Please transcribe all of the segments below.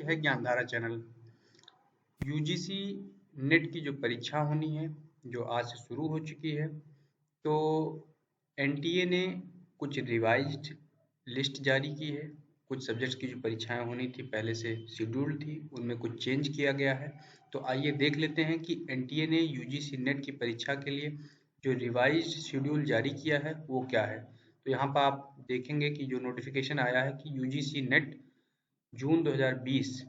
है Gyandhara channel. UGC net की जो परीक्षा होनी है, जो आज से शुरू हो चुकी है, तो एनटीए ने कुछ रिवाइज्ड लिस्ट जारी की है। कुछ सब्जेक्ट्स की जो परीक्षाएं होनी थी पहले से शेड्यूल थी, उनमें कुछ चेंज किया गया है। तो आइए देख लेते हैं कि एनटीए ने यूजीसी नेट की परीक्षा के लिए जो रिवाइज्ड शेड्यूल जारी किया है वो क्या है। तो यहाँ पर आप देखेंगे कि जो नोटिफिकेशन आया है कि यूजीसी नेट जून 2020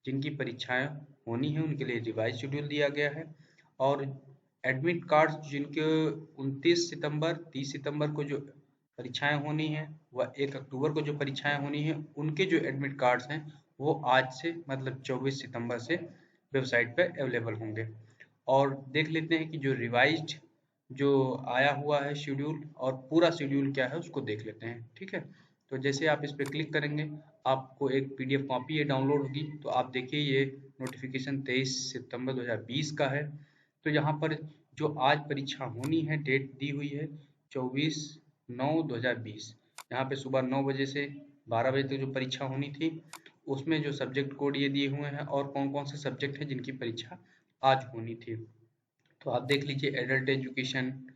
जिनकी परीक्षाएं होनी है उनके लिए रिवाइज शेड्यूल दिया गया है। और एडमिट कार्ड जिनके 29 सितंबर 30 सितंबर को जो परीक्षाएं होनी है व 1 अक्टूबर को जो परीक्षाएं होनी है, उनके जो एडमिट कार्ड्स हैं वो आज से मतलब 24 सितंबर से वेबसाइट पर अवेलेबल होंगे। और देख लेते हैं कि जो रिवाइज्ड जो आया हुआ है शेड्यूल और पूरा शेड्यूल क्या है उसको देख लेते हैं। ठीक है, तो जैसे आप इस पर क्लिक करेंगे आपको एक पीडीएफ कॉपी ये डाउनलोड होगी। तो आप देखिए ये नोटिफिकेशन 23 सितंबर 2020 का है। तो यहाँ पर जो आज परीक्षा होनी है डेट दी हुई है 24/9/2020। यहाँ पे सुबह 9 बजे से 12 बजे तक जो परीक्षा होनी थी उसमें जो सब्जेक्ट कोड ये दिए हुए हैं और कौन कौन से सब्जेक्ट हैं जिनकी परीक्षा आज होनी थी। तो आप देख लीजिए एडल्ट एजुकेशन,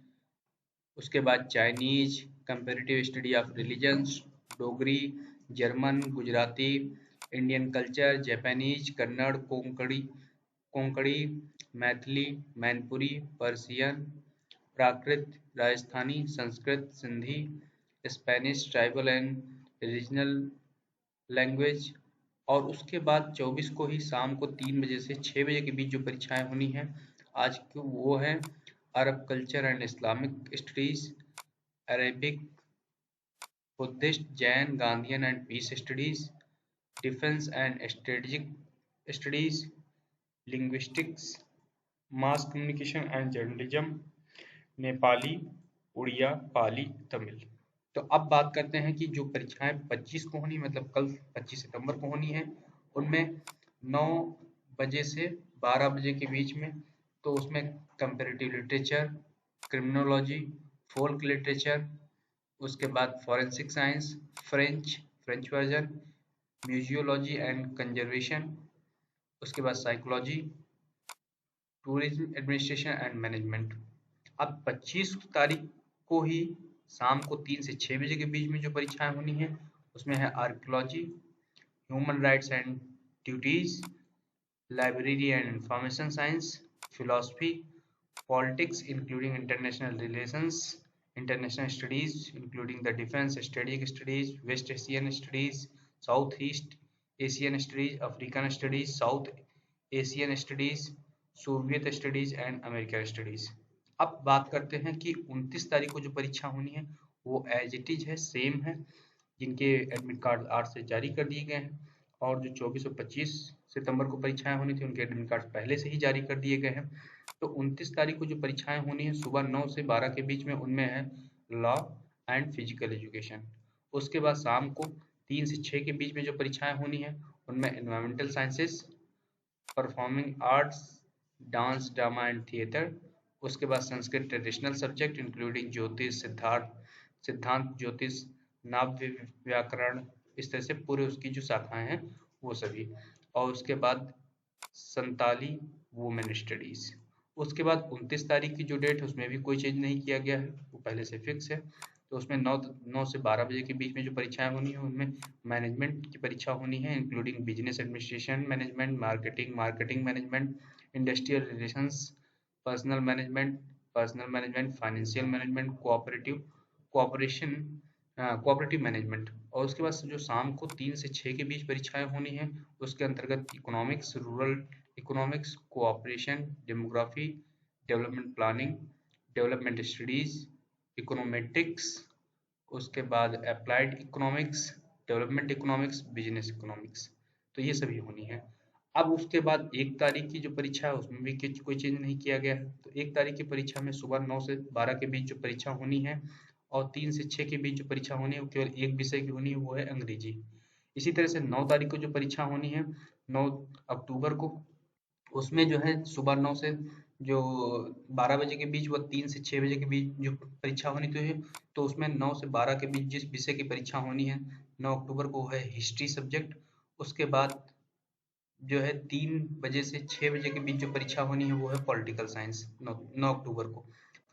उसके बाद Chinese, comparative study of religions, Dogri, German, Gujarati, Indian culture, Japanese, Kannada, Konkani, Maithili, Mainpuri, Persian, Prakrit, Rajasthani, Sanskrit, Sindhi, Spanish, tribal and regional language. और उसके बाद 24 को ही शाम को 3 बजे से 6 बजे के बीच जो परीक्षाएं होनी है आज की वो है Arab culture and Islamic studies, Arabic, Buddhist, Jain, Gandhian and peace studies, defence and strategic studies, linguistics, mass communication and journalism, Nepali, Oriya, Pali, Tamil. तो अब बात करते हैं कि जो परीक्षाएं 25 को होनी मतलब कल 25 सितंबर को होनी है उनमें 9 बजे से 12 बजे के बीच में, तो उसमें comparative literature, criminology, folk literature, उसके बाद forensic science, French version, museology and conservation, उसके बाद psychology, tourism administration and management. अब 25 तारीख को ही शाम को 3 से 6 बजे के बीच में जो परीक्षाएं होनी है उसमें है archaeology, human rights and duties, library and information science, philosophy, politics including international relations, international studies including the defence, strategic studies, west Asian studies, south east Asian studies, African studies, south Asian studies, Soviet studies and American studies. अब बात करते हैं कि 29 तारीख को जो परीक्षा होनी है वो एज इट इज है, सेम है। जिनके एडमिट कार्ड आज से जारी कर दिए गए हैं और जो 24 और 25 सितंबर को परीक्षाएं होनी थी उनके एडमिट कार्ड पहले से ही जारी कर दिए गए हैं। तो 29 तारीख को जो परीक्षाएं होनी है सुबह 9 से 12 के बीच में, उनमें है लॉ एंड फिजिकल एजुकेशन। उसके बाद शाम को 3 से 6 के बीच में जो परीक्षाएं होनी है उनमें environmental sciences, performing arts, dance, drama and theatre. उसके बाद संस्कृत ट्रेडिशनल सब्जेक्ट इंक्लूडिंग ज्योतिष, सिद्धांत ज्योतिष, नाव्य व्याकरण, इस तरह से पूरे उसकी जो शाखाएं हैं वो सभी। और उसके बाद संताली वुमेन स्टडीज। उसके बाद 29 तारीख की जो डेट है उसमें भी कोई चेंज नहीं किया गया है, वो पहले से फिक्स है। तो उसमें 9 से 12 बजे के बीच में जो परीक्षाएं होनी है उनमें मैनेजमेंट की परीक्षा होनी है including business administration management, marketing management, industrial relations, personal management, financial management, cooperative management. और उसके बाद जो शाम को 3 से 6 के बीच परीक्षाएं होनी है उसके अंतर्गत economics, rural economics, cooperation, demography, development planning, development studies, econometrics, उसके बाद applied economics, development economics, business economics. तो ये सभी होनी है। अब उसके बाद 1 तारीख की जो परीक्षा है उसमें भी कोई चेंज नहीं किया गया है। तो 1 तारीख की परीक्षा में सुबह 9 से 12 के बीच जो परीक्षा होनी है और 3 से 6 के बीच जो परीक्षा होनी है वो केवल एक विषय की होनी है, वो है अंग्रेजी। इसी तरह से 9 तारीख को जो परीक्षा होनी है 9 अक्टूबर को, उसमें जो है सुबह 9 से जो 12 बजे के बीच व 3 से 6 बजे के बीच जो परीक्षा होनी तो है, तो उसमें 9 से 12 के बीच जिस विषय की परीक्षा होनी है 9 अक्टूबर को है हिस्ट्री सब्जेक्ट। उसके बाद जो है 3 बजे से 6 बजे के बीच जो परीक्षा होनी है वो है पॉलिटिकल साइंस 9 अक्टूबर को।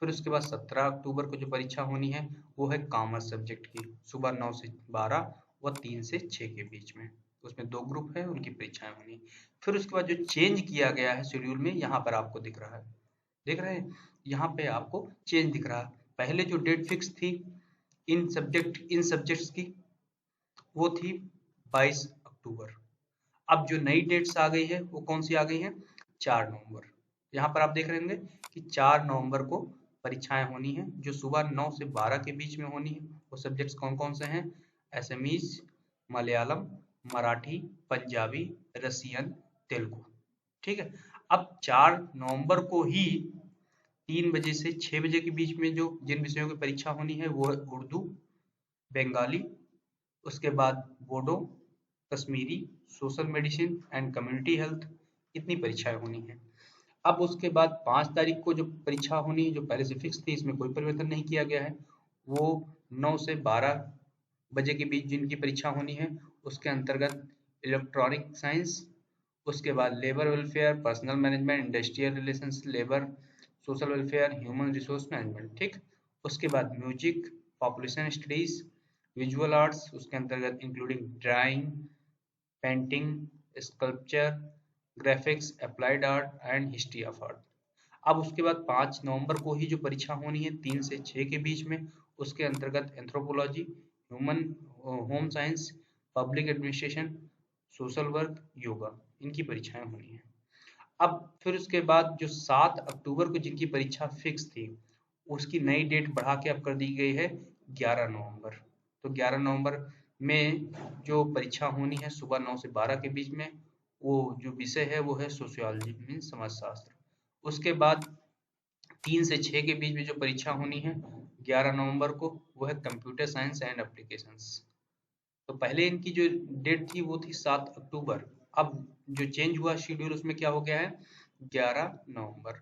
फिर उसके बाद 17 अक्टूबर को जो परीक्षा होनी है वो है कॉमर्स सब्जेक्ट की, सुबह 9 से 12 व 3 से 6 के बीच में। उसमें 2 ग्रुप है, उनकी परीक्षाएं होनी। फिर उसके बाद जो चेंज किया गया है शेड्यूल में, यहाँ पर आपको दिख रहा है, देख रहे हैं, यहाँ पे आपको चेंज दिख रहा है। पहले जो डेट फिक्स थी इन सब्जेक्ट्स की वो थी 22 अक्टूबर। अब जो नई डेट्स आ गई है वो कौन सी आ गई है, 4 नवंबर। यहाँ पर आप देख रहे होंगे कि 4 नवंबर को परीक्षाएं होनी है, जो सुबह 9 से 12 के बीच में होनी है। वो सब्जेक्ट्स कौन कौन से हैं, एसएमईज, मलयालम, मराठी, पंजाबी, रसियन, तेलुगु। ठीक है। अब 4 नवंबर को ही 3 बजे से 6 बजे के बीच में जो जिन विषयों की परीक्षा होनी है वो है उर्दू, बंगाली, उसके बाद Bodo, Kashmiri, social medicine and community health, इतनी परीक्षाएं होनी है। अब उसके बाद 5 तारीख को जो परीक्षा होनी है, जो पहले से फिक्स थी, इसमें कोई परिवर्तन नहीं किया गया है, वो 9 से 12 बजे के बीच जिनकी परीक्षा होनी है, उसके अंतर्गत इलेक्ट्रॉनिक साइंस, उसके बाद labour welfare, personal management, industrial relations, labour, social welfare, human resource management. ठीक। उसके बाद music, population studies, visual arts, उसके अंतर्गत including drawing, painting, sculpture, graphics, applied art and history of art. अब उसके बाद 5 नवंबर को ही जो परीक्षा होनी है 3 से 6 के बीच में, उसके अंतर्गत anthropology, human home science, public administration, social work, yoga, इनकी परीक्षाएं होनी है। अब फिर उसके बाद जो 7 अक्टूबर को जिनकी परीक्षा फिक्स थी, उसकी नई डेट बढ़ा के अब कर दी गई है 11 नवंबर। तो 11 नवंबर में जो परीक्षा होनी है सुबह 9 से 12 के बीच में, वो जो विषय है वो है सोशियोलॉजी मीन समाजशास्त्र। उसके बाद 3 से 6 के बीच में जो परीक्षा होनी है 11 नवंबर को, वो है कंप्यूटर साइंस एंड एप्लीकेशंस। तो पहले इनकी जो डेट थी वो थी 7 अक्टूबर। अब जो चेंज हुआ शेड्यूल उसमें क्या हो गया है, 11 नवंबर।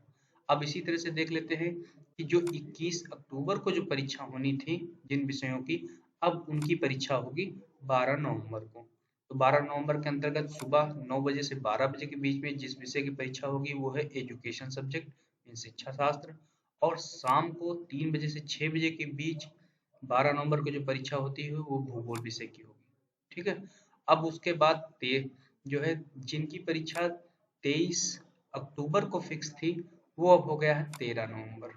अब इसी तरह से देख लेते हैं कि जो 21 अक्टूबर को जो परीक्षा होनी थी जिन विषयों की, अब उनकी परीक्षा होगी 12 नवंबर को। तो 12 नवंबर के अंतर्गत सुबह 9 बजे से 12 बजे के बीच में जिस विषय की परीक्षा होगी वो है एजुकेशन सब्जेक्ट, शिक्षा शास्त्र। और शाम को 3 बजे से 6 बजे के बीच 12 नवंबर को जो परीक्षा होती है वो भूगोल विषय की होगी। ठीक है। अब उसके बाद जो है जिनकी परीक्षा 23 अक्टूबर को फिक्स थी, वो अब हो गया है 13 नवंबर।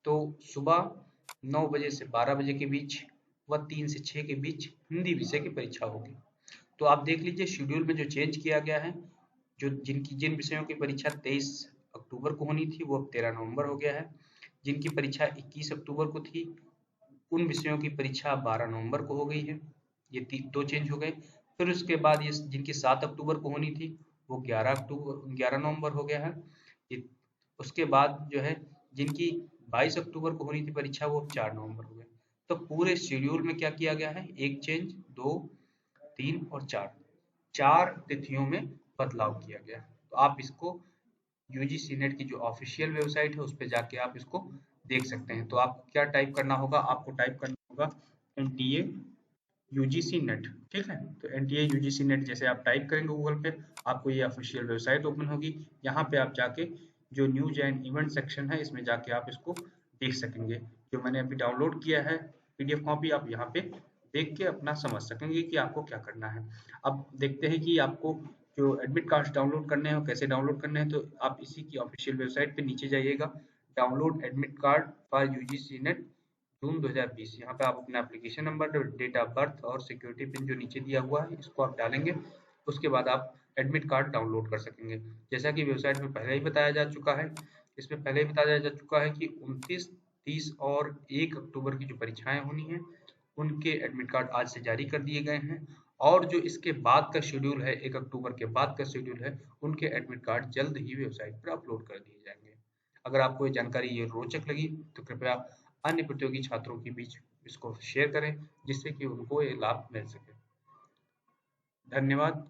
तो सुबह 9 बजे से 12 बजे के बीच व 3 से 6 के बीच हिंदी विषय की परीक्षा होगी। तो आप देख लीजिए शेड्यूल में जो चेंज किया गया है, जो जिन विषयों की परीक्षा 23 अक्टूबर को होनी थी वो अब 13 नवंबर हो गया है। जिनकी परीक्षा 21 अक्टूबर को थी उन विषयों की परीक्षा 12 नवंबर को हो गई है। ये 2 चेंज हो गए। फिर उसके बाद ये जिनकी 7 अक्टूबर को होनी थी वो 11 नवंबर हो गया है। ये उसके बाद जो है जिनकी 22 अक्टूबर को होनी थी परीक्षा वो 4 नवंबर हो गए। तो पूरे शेड्यूल में क्या किया गया है, एक चेंज, 2, 3 और 4, 4 तिथियों में बदलाव किया गया। तो आप इसको यूजीसी नेट की जो ऑफिशियल वेबसाइट है उस पर जाके आप इसको देख सकते हैं। तो आपको क्या टाइप करना होगा, आपको टाइप करना होगा एनटीए यूजीसी नेट। ठीक है। तो एनटीए यूजीसी नेट जैसे आप टाइप करेंगे गूगल पे, आपको ये ऑफिशियल वेबसाइट ओपन होगी। यहाँ पे आप जाके जो न्यूज एंड इवेंट सेक्शन है इसमें जाके आप इसको देख सकेंगे। जो मैंने अभी डाउनलोड किया है पीडीएफ कॉपी, आप यहाँ पे देख के अपना समझ सकेंगे कि आपको क्या करना है। अब देखते हैं कि आपको जो एडमिट कार्ड डाउनलोड करने हैं कैसे डाउनलोड करने हैं। तो आप इसी की ऑफिशियल वेबसाइट पे नीचे जाइएगा, download admit card for UGC NET June 2020। यहाँ पे आप अपना application number, date of birth और सिक्योरिटी पिन जो नीचे दिया हुआ है इसको आप डालेंगे। उसके बाद आप एडमिट कार्ड डाउनलोड कर सकेंगे। जैसा कि वेबसाइट में पहले ही बताया जा चुका है, इसमें पहले ही बताया जा चुका है कि 29, 30 और 1 अक्टूबर की जो परीक्षाएं होनी है उनके एडमिट कार्ड आज से जारी कर दिए गए हैं। और जो इसके बाद का शेड्यूल है, 1 अक्टूबर के बाद का शेड्यूल है, उनके एडमिट कार्ड जल्द ही वेबसाइट पर अपलोड कर दिए जाएंगे। अगर आपको ये जानकारी ये रोचक लगी तो कृपया अन्य प्रतियोगी छात्रों के बीच इसको शेयर करें जिससे कि उनको ये लाभ मिल सके। धन्यवाद।